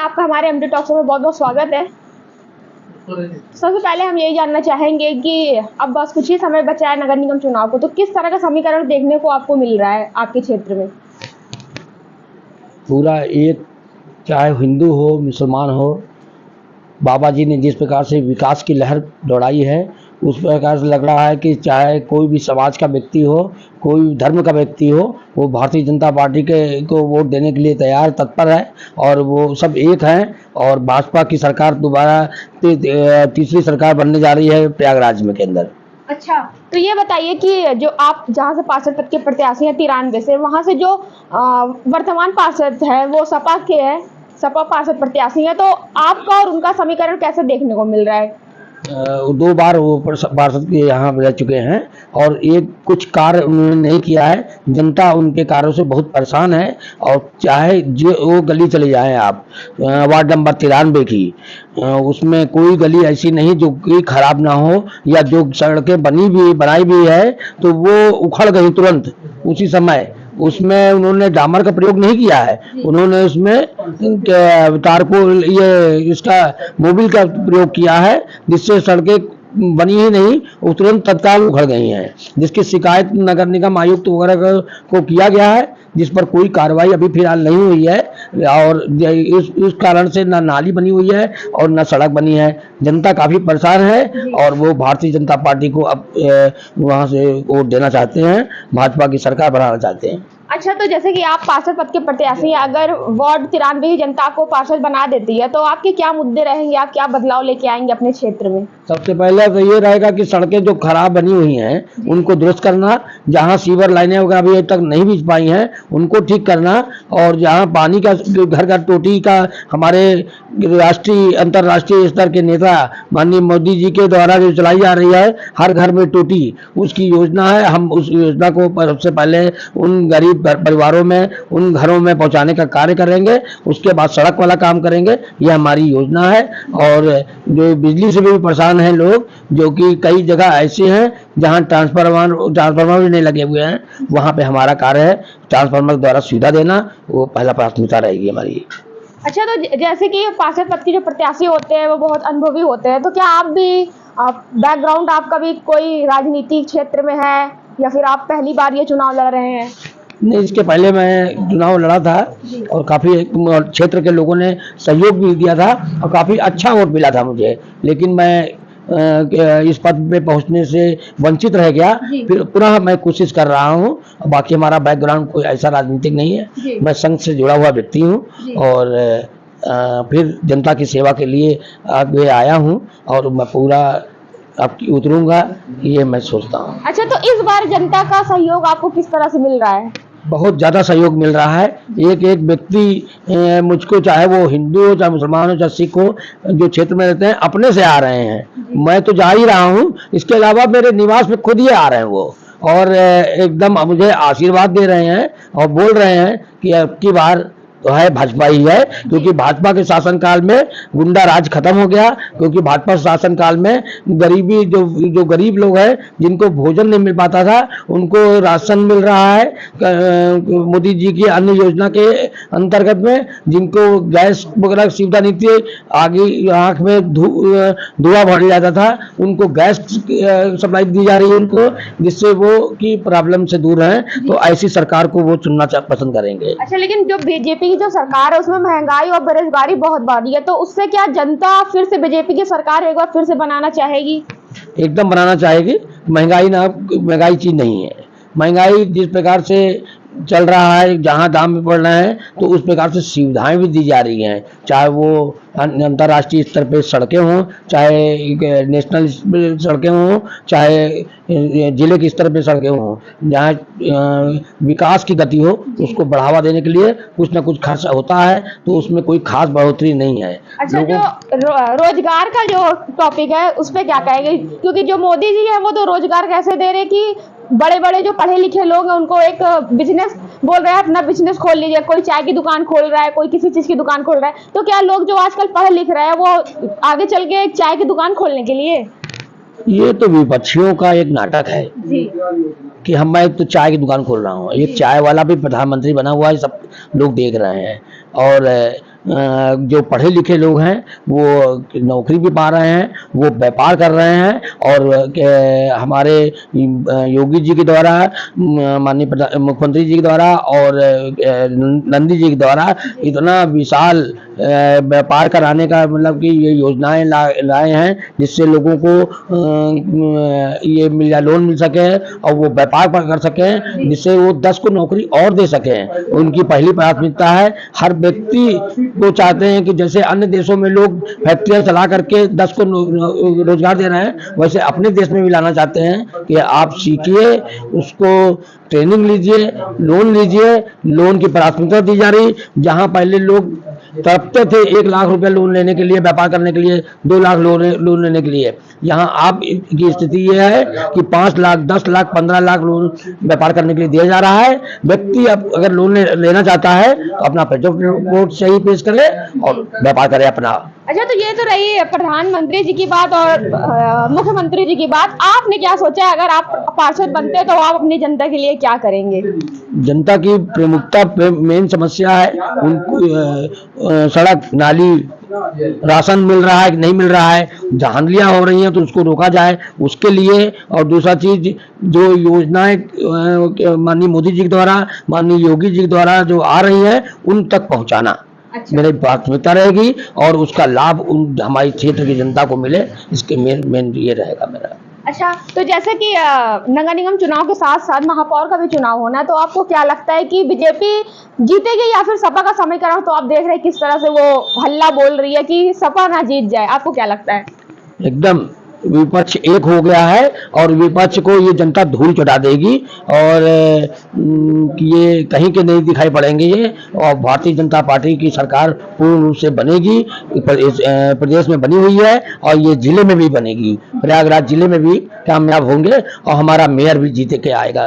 आपका हमारे MD talks में बहुत बहुत स्वागत है। सबसे पहले हम यही जानना चाहेंगे कि अब बस कुछ ही समय बचा है नगर निगम चुनाव को, तो किस तरह का समीकरण देखने को आपको मिल रहा है आपके क्षेत्र में? पूरा एक, चाहे हिंदू हो मुसलमान हो, बाबा जी ने जिस प्रकार से विकास की लहर दौड़ाई है उस प्रकार से लग रहा है कि चाहे कोई भी समाज का व्यक्ति हो, कोई धर्म का व्यक्ति हो, वो भारतीय जनता पार्टी के को वोट देने के लिए तैयार तत्पर है और वो सब एक हैं। और भाजपा की सरकार दोबारा तीसरी सरकार बनने जा रही है प्रयागराज में के अंदर। अच्छा, तो ये बताइए कि जो आप जहाँ से पार्षद पद के प्रत्याशी हैं 93 से, वहाँ से जो वर्तमान पार्षद है वो सपा के है, सपा पार्षद प्रत्याशी है, तो आपका और उनका समीकरण कैसे देखने को मिल रहा है? 2 बार वो पार्षद के यहाँ रह चुके हैं और एक कुछ कार्य उन्होंने नहीं किया है। जनता उनके कार्यों से बहुत परेशान है। और चाहे जो वो गली चले जाएं आप, वार्ड नंबर 93 की, उसमें कोई गली ऐसी नहीं जो कि खराब ना हो, या जो सड़कें बनाई भी है तो वो उखड़ गई तुरंत उसी समय। उसमें उन्होंने डामर का प्रयोग नहीं किया है, उन्होंने उसमें तारकोल इसका मोबिल का प्रयोग किया है, जिससे सड़कें बनी ही नहीं, वो तुरंत तत्काल उखड़ गई हैं, जिसकी शिकायत नगर निगम आयुक्त वगैरह को किया गया है, जिस पर कोई कार्रवाई अभी फिलहाल नहीं हुई है। और इस कारण से ना नाली बनी हुई है और ना सड़क बनी है। जनता काफ़ी परेशान है और वो भारतीय जनता पार्टी को अब वहाँ से वोट देना चाहते हैं, भाजपा की सरकार बनाना चाहते हैं। अच्छा, तो जैसे कि आप पार्षद पद के प्रत्याशी हैं, अगर वार्ड 93 ही जनता को पार्षद बना देती है तो आपके क्या मुद्दे रहेंगे, आप क्या बदलाव लेके आएंगे अपने क्षेत्र में? सबसे पहले तो ये रहेगा कि सड़कें जो खराब बनी हुई हैं उनको दुरुस्त करना, जहां सीवर लाइनें वगैरह अभी तक नहीं बिछ पाई हैं उनको ठीक करना, और जहां पानी का घर घर टोटी का हमारे राष्ट्रीय अंतर्राष्ट्रीय स्तर के नेता माननीय मोदी जी के द्वारा जो चलाई जा रही है हर घर में टोटी, उसकी योजना है। हम उस योजना को सबसे पहले उन गरीब परिवारों में, उन घरों में पहुंचाने का कार्य करेंगे, उसके बाद सड़क वाला काम करेंगे, यह हमारी योजना है। और जो बिजली से भी परेशान हैं लोग, जो कि कई जगह ऐसे हैं जहां ट्रांसफार्मर भी नहीं लगे हुए हैं, वहां पे हमारा कार्य है ट्रांसफार्मर द्वारा सुविधा देना, वो पहला प्राथमिकता रहेगी हमारी। अच्छा, तो जैसे कि पार्षद पद के जो प्रत्याशी होते हैं वो बहुत अनुभवी होते हैं, तो क्या आप भी बैकग्राउंड आपका भी कोई राजनीतिक क्षेत्र में है या फिर आप पहली बार ये चुनाव लड़ रहे हैं? नहीं, इसके पहले मैं चुनाव लड़ा था और काफ़ी क्षेत्र के लोगों ने सहयोग भी दिया था और काफ़ी अच्छा वोट मिला था मुझे, लेकिन मैं इस पद पे पहुंचने से वंचित रह गया। फिर पुनः मैं कोशिश कर रहा हूं। बाकी हमारा बैकग्राउंड कोई ऐसा राजनीतिक नहीं है, मैं संघ से जुड़ा हुआ व्यक्ति हूं और फिर जनता की सेवा के लिए आगे आया हूं और मैं पूरा आपकी उतरूंगा, ये मैं सोचता हूँ। अच्छा, तो इस बार जनता का सहयोग आपको किस तरह से मिल रहा है? बहुत ज़्यादा सहयोग मिल रहा है। एक एक व्यक्ति मुझको, चाहे वो हिंदू हो, चाहे मुसलमान हो, चाहे सिख हो, जो क्षेत्र में रहते हैं अपने से आ रहे हैं। मैं तो जा ही रहा हूँ, इसके अलावा मेरे निवास में खुद ही आ रहे हैं वो, और एकदम मुझे आशीर्वाद दे रहे हैं और बोल रहे हैं कि अब की बार तो है भाजपा ही है, क्योंकि भाजपा के शासनकाल में गुंडा राज खत्म हो गया, क्योंकि भाजपा शासनकाल में गरीबी, जो गरीब लोग हैं जिनको भोजन नहीं मिल पाता था उनको राशन मिल रहा है मोदी जी की अन्य योजना के अंतर्गत में। जिनको गैस वगैरह सुविधा नहीं थी, आगे आँख में धुआं भर जाता था, उनको गैस सप्लाई दी जा रही है उनको, जिससे वो की प्रॉब्लम से दूर हैं। तो ऐसी सरकार को वो चुनना पसंद करेंगे। अच्छा, लेकिन जो बीजेपी की जो सरकार है उसमें महंगाई और बेरोजगारी बहुत बढ़ी है, तो उससे क्या जनता फिर से बीजेपी की सरकार एक बार फिर से बनाना चाहेगी? एकदम बनाना चाहेगी। महंगाई चीज नहीं है। महंगाई जिस प्रकार से चल रहा है, जहाँ दाम भी बढ़ रहे हैं, तो उस प्रकार से सुविधाएं भी दी जा रही हैं, चाहे वो अंतर्राष्ट्रीय स्तर पे सड़कें हों, चाहे नेशनल सड़कें हों, चाहे जिले के स्तर पे सड़कें हों। जहाँ विकास की गति हो उसको बढ़ावा देने के लिए कुछ ना कुछ खर्च होता है, तो उसमें कोई खास बढ़ोतरी नहीं है। अच्छा, जो रोजगार का जो टॉपिक है उस पर क्या कहेंगे? क्योंकि जो मोदी जी है वो तो रोजगार कैसे दे रहे कि बड़े बड़े जो पढ़े लिखे लोग हैं उनको एक बिजनेस बोल रहे हैं, अपना बिजनेस खोल लीजिए, कोई चाय की दुकान खोल रहा है, कोई किसी चीज की दुकान खोल रहा है, तो क्या लोग जो आजकल पढ़े लिख रहे हैं वो आगे चल के एक चाय की दुकान खोलने के लिए? ये तो विपक्षियों का एक नाटक है कि मैं तो चाय की दुकान खोल रहा हूँ। ये चाय वाला भी प्रधानमंत्री बना हुआ है, सब लोग देख रहे हैं। और जो पढ़े लिखे लोग हैं वो नौकरी भी पा रहे हैं, वो व्यापार कर रहे हैं, और हमारे योगी जी के द्वारा, माननीय मुख्यमंत्री जी के द्वारा और नंदी जी के द्वारा इतना विशाल व्यापार कराने का मतलब कि ये योजनाएं लाए हैं, जिससे लोगों को ये लोन मिल सके और वो व्यापार कर सकें, जिससे वो 10 को नौकरी और दे सकें। उनकी पहली प्राथमिकता है। हर व्यक्ति को चाहते हैं कि जैसे अन्य देशों में लोग फैक्ट्रियां चला करके 10 को रोजगार दे रहे हैं, वैसे अपने देश में भी लाना चाहते हैं कि आप सीखिए, उसको ट्रेनिंग लीजिए, लोन लीजिए। लोन की प्राथमिकता दी जा रही। जहां पहले लोग तड़पते थे 1 लाख रुपया लोन लेने के लिए, व्यापार करने के लिए, 2 लाख लोन लेने के लिए, यहाँ आप की स्थिति ये है कि 5 लाख, 10 लाख, 15 लाख लोन व्यापार करने के लिए दिया जा रहा है। व्यक्ति अब अगर लोन लेना चाहता है तो अपना रिपोर्ट सही पेश करे और व्यापार करे अपना। अच्छा, तो ये तो रही प्रधानमंत्री जी की बात और मुख्यमंत्री जी की बात। आपने क्या सोचा है, अगर आप पार्षद बनते तो आप अपनी जनता के लिए क्या करेंगे? जनता की प्रमुखता मेन समस्या है उनको सड़क, नाली, राशन मिल रहा है कि नहीं मिल रहा है, धांधलियां हो रही हैं तो उसको रोका जाए, उसके लिए। और दूसरा चीज, जो योजनाएं माननीय मोदी जी के द्वारा, माननीय योगी जी के द्वारा जो आ रही हैं, उन तक पहुंचाना मेरी प्राथमिकता रहेगी, और उसका लाभ हमारे क्षेत्र की जनता को मिले, इसके मेन ये रहेगा मेरा। अच्छा, तो जैसे कि नगर निगम चुनाव के साथ साथ महापौर का भी चुनाव होना है, तो आपको क्या लगता है कि बीजेपी जीतेगी या फिर सपा का समीकरण? तो आप देख रहे हैं किस तरह से वो हल्ला बोल रही है कि सपा ना जीत जाए, आपको क्या लगता है? एकदम विपक्ष एक हो गया है, और विपक्ष को ये जनता धूल चटा देगी, और ये कहीं के नहीं दिखाई पड़ेंगे ये। और भारतीय जनता पार्टी की सरकार पूर्ण रूप से बनेगी, प्रदेश में बनी हुई है, और ये जिले में भी बनेगी, प्रयागराज जिले में भी कामयाब होंगे, और हमारा मेयर भी जीते के आएगा।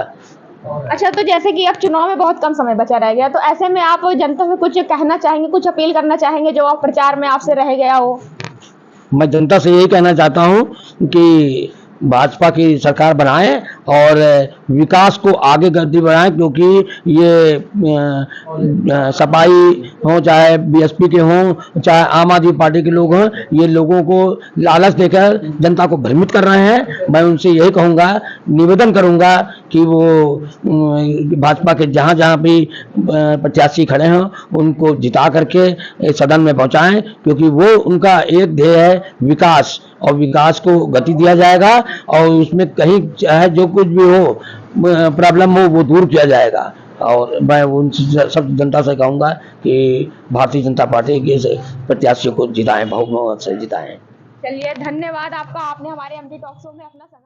अच्छा, तो जैसे कि अब चुनाव में बहुत कम समय बचा रह गया, तो ऐसे में आप जनता से कुछ कहना चाहेंगे, कुछ अपील करना चाहेंगे जो आप प्रचार में आपसे रह गया हो? मैं जनता से यही कहना चाहता हूं कि भाजपा की सरकार बनाएं और विकास को आगे गति बढ़ाएं, क्योंकि ये सपाई हो, चाहे बीएसपी के हों, चाहे आम आदमी पार्टी के लोग हों, ये लोगों को लालच देकर जनता को भ्रमित कर रहे हैं। मैं उनसे यही कहूँगा, निवेदन करूँगा कि वो भाजपा के जहाँ जहाँ भी प्रत्याशी खड़े हैं उनको जिता करके सदन में पहुँचाएं, क्योंकि वो उनका एक ध्येय है विकास, और विकास को गति दिया जाएगा, और उसमें कहीं चाहे जो कुछ भी हो, प्रॉब्लम हो, वो दूर किया जाएगा। और मैं उन सब जनता से कहूँगा कि भारतीय जनता पार्टी के प्रत्याशियों को जिताएं, बहुमत से जिताएं। चलिए, धन्यवाद आपका, आपने हमारे एमडी टॉक शो में अपना समय